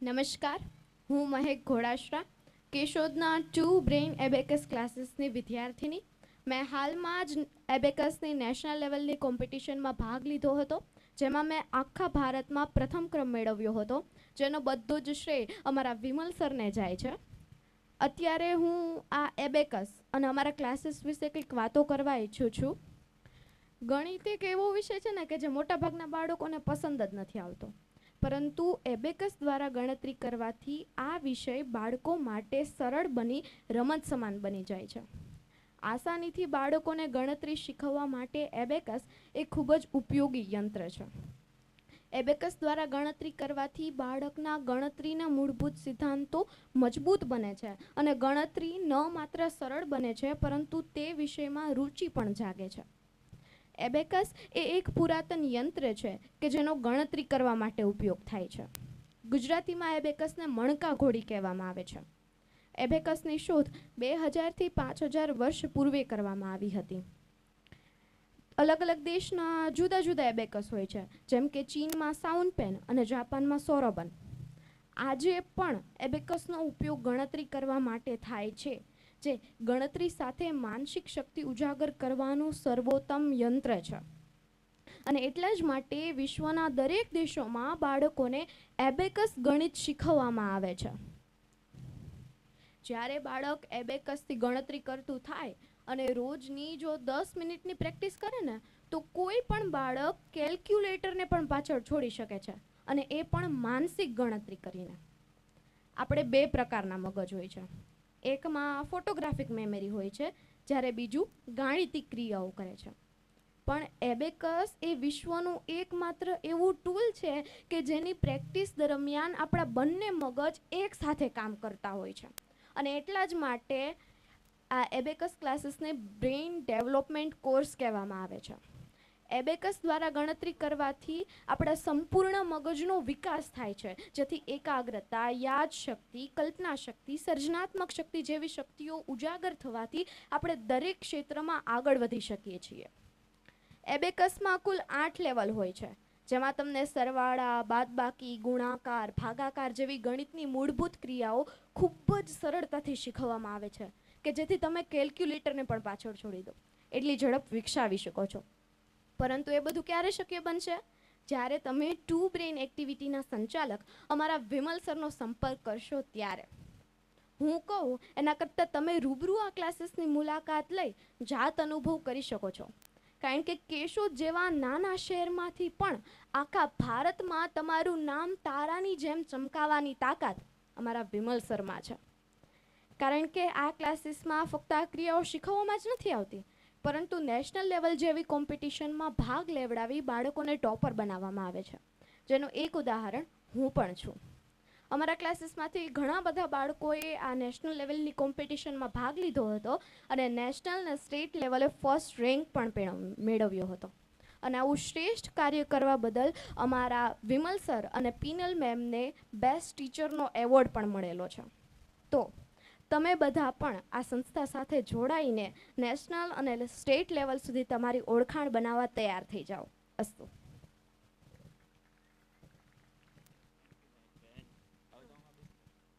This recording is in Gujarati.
નમસ્કાર, હું મહેક ઘોડાશ્રા, કેશોદના ટુ બ્રેઇન એબેકસ ક્લાસીસની વિદ્યાર્થીની. મેં હાલમાં જ એબેકસની નેશનલ લેવલની કોમ્પિટિશનમાં ભાગ લીધો હતો, જેમાં મેં આખા ભારતમાં પ્રથમ ક્રમ મેળવ્યો હતો, જેનો બધો જ શ્રેય અમારા વિમલ સરને જાય છે. અત્યારે હું આ એબેકસ અને અમારા ક્લાસીસ વિશે કંઈક વાતો કરવા ઈચ્છું છું. ગણિત એક એવો વિષય છે ને કે જે મોટાભાગના બાળકોને પસંદ જ નથી આવતો, પરંતુ એબેકસ દ્વારા ગણતરી કરવાથી આ વિષય બાળકો માટે સરળ બની રમત સમાન બની જાય છે. આસાનીથી બાળકોને ગણતરી શીખવવા માટે એબેકસ એ ખૂબ જ ઉપયોગી યંત્ર છે. એબેકસ દ્વારા ગણતરી કરવાથી બાળકના ગણતરીના મૂળભૂત સિદ્ધાંતો મજબૂત બને છે અને ગણતરી ન માત્ર સરળ બને છે, પરંતુ તે વિષયમાં રુચિ પણ જાગે છે. એબેકસ એ એક પુરાતન યંત્ર છે કે જેનો ગણતરી કરવા માટે ઉપયોગ થાય છે. ગુજરાતીમાં એબેકસને મણકા ઘોડી કહેવામાં આવે છે. એબેકસની શોધ 2000 થી 5000 વર્ષ પૂર્વે કરવામાં આવી હતી. અલગ અલગ દેશના જુદા જુદા એબેકસ હોય છે, જેમ કે ચીનમાં સાઉન પેન અને જાપાનમાં સોરોબન. આજે પણ એબેકસનો ઉપયોગ ગણતરી કરવા માટે થાય છે, જે ગણતરી સાથે માનસિક શક્તિ ઉજાગર કરવાનું સર્વોત્તમ યંત્ર છે. અને એટલા જ માટે વિશ્વના દરેક દેશોમાં બાળકોને એબેકસ ગણિત શીખવવામાં આવે છે. જ્યારે બાળક એબેકસથી ગણતરી કરતું થાય અને રોજની જો 10 મિનિટની પ્રેક્ટિસ કરે ને, તો કોઈ પણ બાળક કેલ્ક્યુલેટરને પણ પાછળ છોડી શકે છે, અને એ પણ માનસિક ગણતરી કરીને. આપણે બે પ્રકારના મગજ હોય છે. એકમાં ફોટોગ્રાફિક મેમરી હોય છે, જ્યારે બીજું ગાણિતિક ક્રિયાઓ કરે છે. પણ એબેકસ એ વિશ્વનું એકમાત્ર એવું ટૂલ છે કે જેની પ્રેક્ટિસ દરમિયાન આપણા બંને મગજ એક સાથે કામ કરતા હોય છે. અને એટલા જ માટે આ એબેકસ ક્લાસીસને બ્રેઇન ડેવલપમેન્ટ કોર્સ કહેવામાં આવે છે. એબેકસ દ્વારા ગણતરી કરવાથી આપણા સંપૂર્ણ મગજનો વિકાસ થાય છે, જેથી એકાગ્રતા, યાદશક્તિ, કલ્પના શક્તિ, સર્જનાત્મક શક્તિ જેવી શક્તિઓ ઉજાગર થવાથી આપણે દરેક ક્ષેત્રમાં આગળ વધી શકીએ છીએ. એબેકસમાં કુલ 8 લેવલ હોય છે, જેમાં તમને સરવાળા, બાદબાકી, ગુણાકાર, ભાગાકાર જેવી ગણિતની મૂળભૂત ક્રિયાઓ ખૂબ જ સરળતાથી શીખવવામાં આવે છે, કે જેથી તમે કેલ્ક્યુલેટરને પણ પાછળ છોડી દો, એટલી ઝડપ વિકસાવી શકો છો. પરંતુ એ બધું ક્યારે શક્ય બનશે? જ્યારે તમે ટુ બ્રેઇન એક્ટિવિટીના સંચાલક અમારા વિમલ સરનો સંપર્ક કરશો ત્યારે. હું કહું એના કરતાં તમે રૂબરૂ આ ક્લાસીસની મુલાકાત લઈ જાત અનુભવ કરી શકો છો, કારણ કે કેશોદ જેવા નાના શહેરમાંથી પણ આખા ભારતમાં તમારું નામ તારાની જેમ ચમકાવવાની તાકાત અમારા વિમલ સરમાં છે. કારણ કે આ ક્લાસીસમાં ફક્ત આ ક્રિયાઓ શીખવવામાં જ નથી આવતી, પરંતુ નેશનલ લેવલ જેવી કોમ્પિટિશનમાં ભાગ લેવડાવી બાળકોને ટોપર બનાવવામાં આવે છે, જેનું એક ઉદાહરણ હું પણ છું. અમારા ક્લાસીસમાંથી ઘણા બધા બાળકોએ આ નેશનલ લેવલની કોમ્પિટિશનમાં ભાગ લીધો હતો અને નેશનલ અને સ્ટેટ લેવલે ફર્સ્ટ રેન્ક પણ મેળવ્યો હતો. અને આવું શ્રેષ્ઠ કાર્ય કરવા બદલ અમારા વિમલ સર અને પીનલ મેમને બેસ્ટ ટીચરનો એવોર્ડ પણ મળેલો છે. તો તમે બધા પણ આ સંસ્થા સાથે જોડાઈને નેશનલ અને સ્ટેટ લેવલ સુધી તમારી ઓળખાણ બનાવવા તૈયાર થઈ જાઓ. અસ્તુ.